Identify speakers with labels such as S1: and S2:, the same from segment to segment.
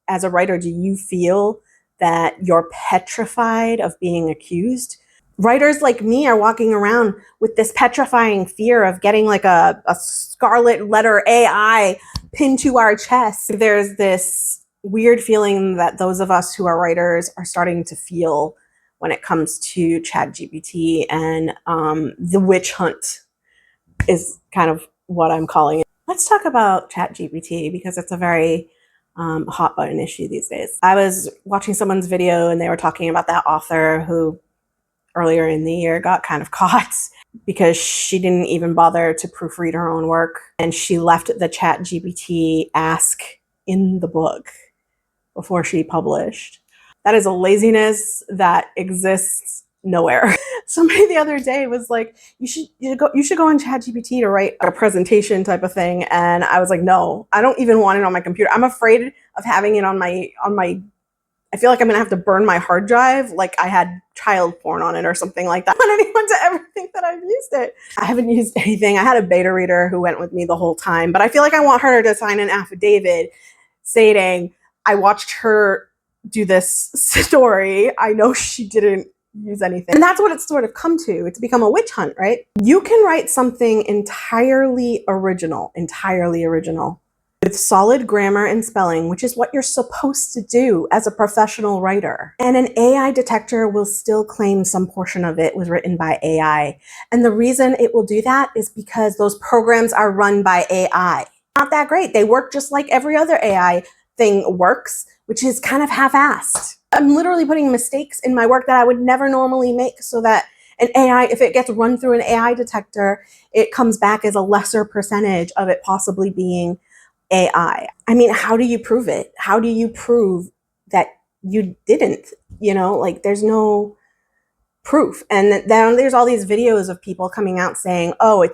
S1: as a writer, do you feel that you're petrified of being accused? Writers like me are walking around with this petrifying fear of getting like a scarlet letter AI pinned to our chest. There's this weird feeling that those of us who are writers are starting to feel when it comes to ChatGPT, and the witch hunt is kind of what I'm calling it. Let's talk about ChatGPT because it's a very hot button issue these days. I was watching someone's video and they were talking about that author who earlier in the year got kind of caught because she didn't even bother to proofread her own work, and she left the ChatGPT ask in the book before she published. That is a laziness that exists nowhere. Somebody the other day was like, you should go on ChatGPT to write a presentation type of thing, and I was like, no, I don't even want it on my computer. I'm afraid of having it on my I feel like I'm gonna have to burn my hard drive like I had child porn on it or something like that. I don't want anyone to ever think that I've used it. I haven't used anything. I had a beta reader who went with me the whole time, but I feel like I want her to sign an affidavit stating I watched her do this story. I know she didn't use anything. And that's what it's sort of come to. It's become a witch hunt, right? You can write something entirely original, with solid grammar and spelling, which is what you're supposed to do as a professional writer. And an AI detector will still claim some portion of it was written by AI. And the reason it will do that is because those programs are run by AI. Not that great. They work just like every other AI thing works, which is kind of half-assed. I'm literally putting mistakes in my work that I would never normally make so that an AI, if it gets run through an AI detector, it comes back as a lesser percentage of it possibly being AI. I mean, how do you prove it? How do you prove that you didn't? Like there's no proof. And then there's all these videos of people coming out saying, oh,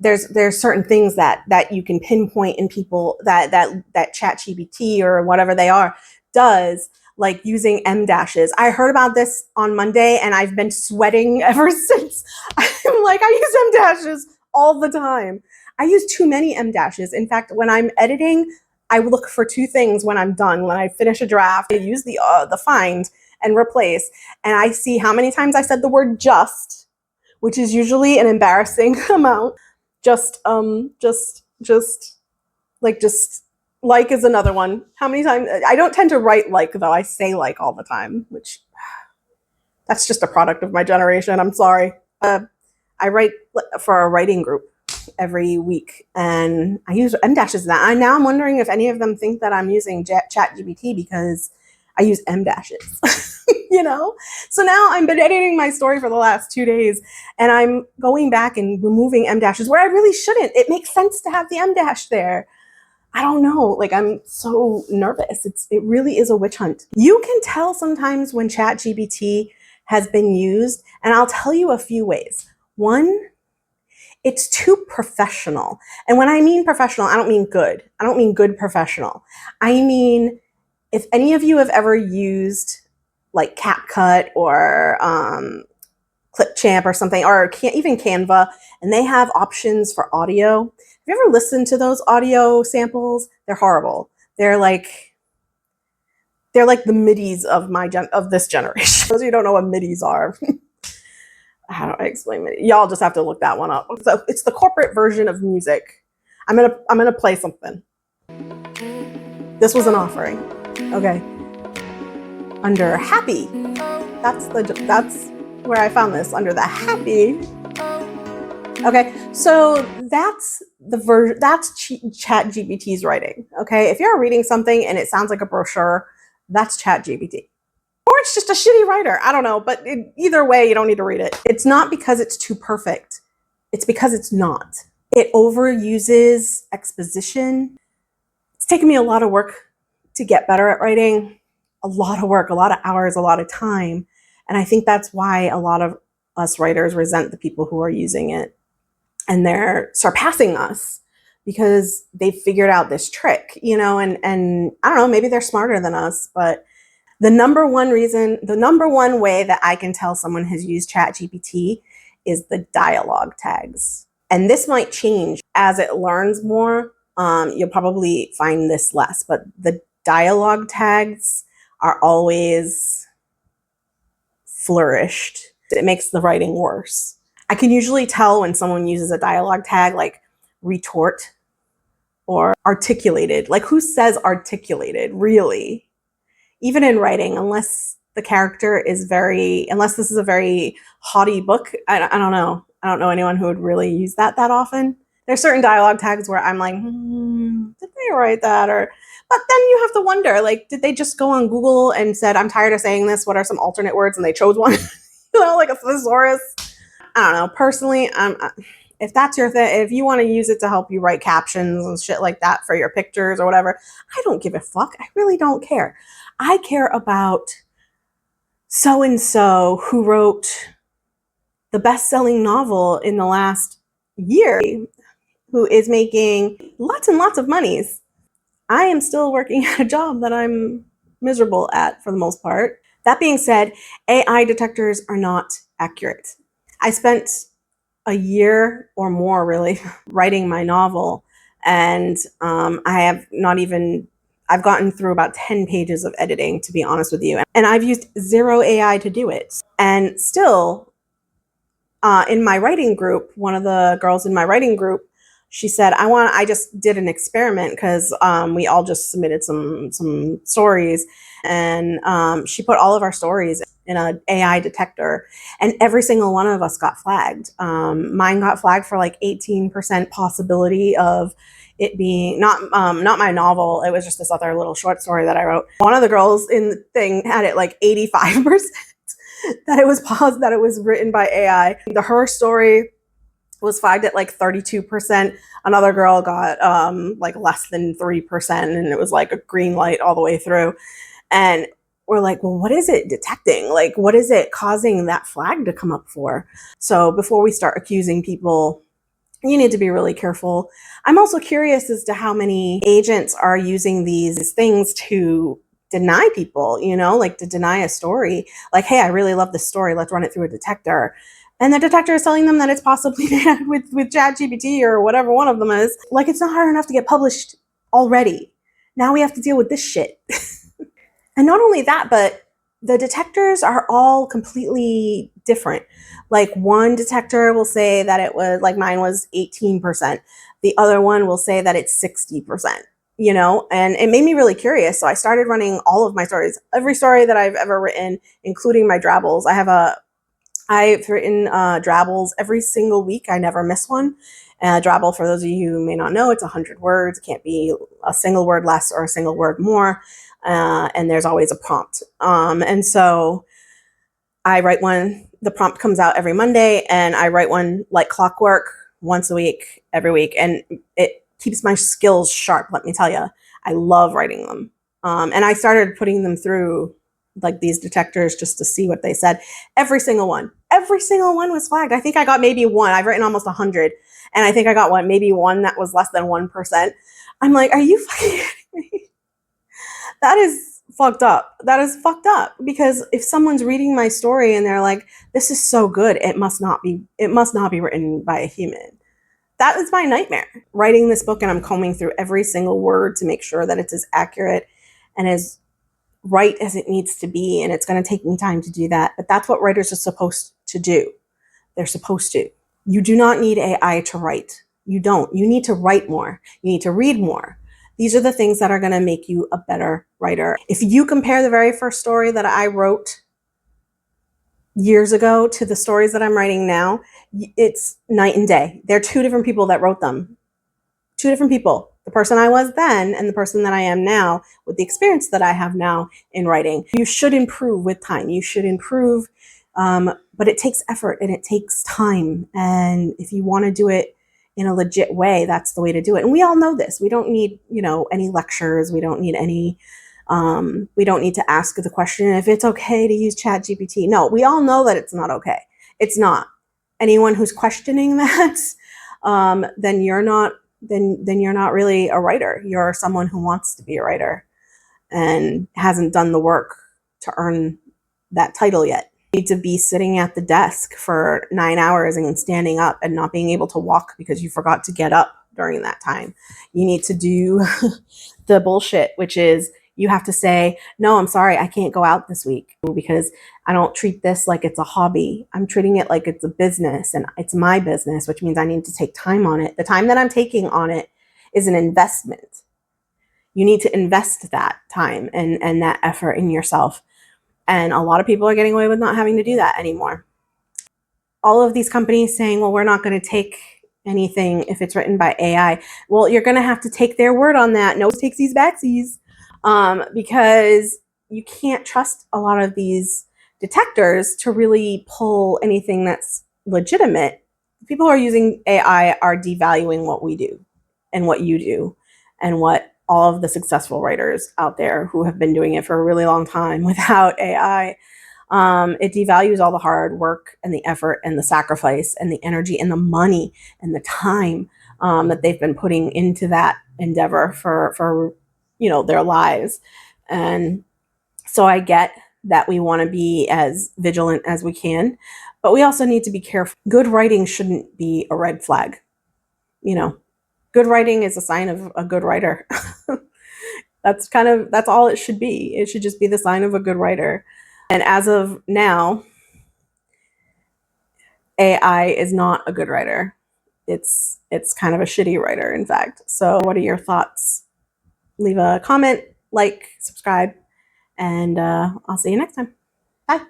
S1: there's certain things that you can pinpoint in people that ChatGPT or whatever they are does, like using M dashes. I heard about this on Monday and I've been sweating ever since. I'm like, I use M dashes all the time. I use too many M dashes. In fact, when I'm editing, I look for two things when I'm done. When I finish a draft, I use the find and replace, and I see how many times I said the word just, which is usually an embarrassing amount. Just like is another one. How many times? I don't tend to write like, though. I say like all the time, which that's just a product of my generation. I'm sorry. I write for a writing group every week, and I use M dashes now. Now I'm wondering if any of them think that I'm using ChatGPT because I use M dashes. So now I've been editing my story for the last 2 days, and I'm going back and removing M dashes where I really shouldn't. It makes sense to have the M dash there. I don't know, like I'm so nervous. It really is a witch hunt. You can tell sometimes when ChatGPT has been used, and I'll tell you a few ways. One, it's too professional. And when I mean professional, I don't mean good. I don't mean good professional. I mean, if any of you have ever used like CapCut or Clipchamp or something, or even Canva, and they have options for audio. Have you ever listened to those audio samples? They're horrible. They're like the MIDIs of this generation. Those of you who don't know what MIDIs are. How do I explain MIDI? Y'all just have to look that one up. So it's the corporate version of music. I'm gonna play something. This was an offering. Okay. Under happy. That's where I found this, under the happy. Okay, so that's ChatGPT's writing. Okay, if you're reading something and it sounds like a brochure, that's ChatGPT. Or it's just a shitty writer. I don't know, but either way, you don't need to read it. It's not because it's too perfect. It's because it's not. It overuses exposition. It's taken me a lot of work to get better at writing. A lot of work, a lot of hours, a lot of time. And I think that's why a lot of us writers resent the people who are using it. And they're surpassing us because they figured out this trick, and I don't know, maybe they're smarter than us, but the number one way that I can tell someone has used ChatGPT is the dialogue tags. And this might change as it learns more. You'll probably find this less, but the dialogue tags are always flourished. It makes the writing worse. I can usually tell when someone uses a dialogue tag like retort or articulated. Like, who says articulated, really? Even in writing, unless the character is unless this is a very haughty book, I don't know. I don't know anyone who would really use that often. There's certain dialogue tags where I'm like, did they write that? But then you have to wonder, like, did they just go on Google and said, I'm tired of saying this, what are some alternate words? And they chose one, like a thesaurus. I don't know. Personally, if that's your thing, if you want to use it to help you write captions and shit like that for your pictures or whatever, I don't give a fuck. I really don't care. I care about so-and-so who wrote the best-selling novel in the last year, who is making lots and lots of monies. I am still working at a job that I'm miserable at for the most part. That being said, AI detectors are not accurate. I spent a year or more really writing my novel, and I've gotten through about 10 pages of editing, to be honest with you, and I've used zero AI to do it. And still, in my writing group, one of the girls in my writing group, she said, I just did an experiment because we all just submitted some stories, and she put all of our stories in an AI detector, and every single one of us got flagged. Mine got flagged for like 18% possibility of it being not my novel. It was just this other little short story that I wrote. One of the girls in the thing had it like 85% that it was written by AI. Her story was flagged at like 32%. Another girl got like less than 3%, and it was like a green light all the way through. And we're like, well, what is it detecting? Like, what is it causing that flag to come up for? So before we start accusing people, you need to be really careful. I'm also curious as to how many agents are using these things to deny people, like to deny a story. Like, hey, I really love this story. Let's run it through a detector. And the detector is telling them that it's possibly made with ChatGPT or whatever one of them is. Like, it's not hard enough to get published already. Now we have to deal with this shit. And not only that, but the detectors are all completely different. Like, one detector will say that it was, like, mine was 18%. The other one will say that it's 60%, and it made me really curious. So I started running all of my stories, every story that I've ever written, including my drabbles. I've written drabbles every single week. I never miss one. Drabble, for those of you who may not know, it's 100 words. It can't be a single word less or a single word more. And there's always a prompt. And so I write one, the prompt comes out every Monday, and I write one like clockwork once a week, every week. And it keeps my skills sharp, let me tell you. I love writing them. And I started putting them through like these detectors just to see what they said. Every single one was flagged. I think I got maybe one. I've written almost 100, and I think I got maybe one that was less than 1%. I'm like, are you fucking kidding me? That is fucked up. That is fucked up, because if someone's reading my story and they're like, this is so good, it must not be written by a human. That is my nightmare, writing this book, and I'm combing through every single word to make sure that it's as accurate and as right as it needs to be. And it's going to take me time to do that. But that's what writers are supposed to do. They're supposed to. You do not need AI to write. You don't. You need to write more. You need to read more. These are the things that are going to make you a better writer. If you compare the very first story that I wrote years ago to the stories that I'm writing now, it's night and day. They're two different people that wrote them. Two different people. The person I was then and the person that I am now, with the experience that I have now in writing. You should improve with time. You should improve, but it takes effort and it takes time. And if you want to do it in a legit way, that's the way to do it. And we all know this. We don't need, any lectures. We don't need we don't need to ask the question if it's okay to use ChatGPT. No, we all know that it's not okay. It's not. Anyone who's questioning that, then you're not really a writer. You're someone who wants to be a writer and hasn't done the work to earn that title yet. You need to be sitting at the desk for 9 hours and standing up and not being able to walk because you forgot to get up during that time. You need to do the bullshit, which is You have to say, no, I'm sorry, I can't go out this week because I don't treat this like it's a hobby. I'm treating it like it's a business, and it's my business, which means I need to take time on it. The time that I'm taking on it is an investment. You need to invest that time and that effort in yourself. And a lot of people are getting away with not having to do that anymore. All of these companies saying, well, we're not going to take anything if it's written by AI. Well, you're going to have to take their word on that. No takes these backsies, because you can't trust a lot of these detectors to really pull anything that's legitimate. People who are using AI are devaluing what we do and what you do and what all of the successful writers out there who have been doing it for a really long time without AI. It devalues all the hard work and the effort and the sacrifice and the energy and the money and the time that they've been putting into that endeavor for their lives. And so I get that we want to be as vigilant as we can, but we also need to be careful. Good writing shouldn't be a red flag. Good writing is a sign of a good writer. That's all it should be. It should just be the sign of a good writer. And as of now, AI is not a good writer. It's kind of a shitty writer, in fact. So what are your thoughts? Leave a comment, like, subscribe, and I'll see you next time. Bye.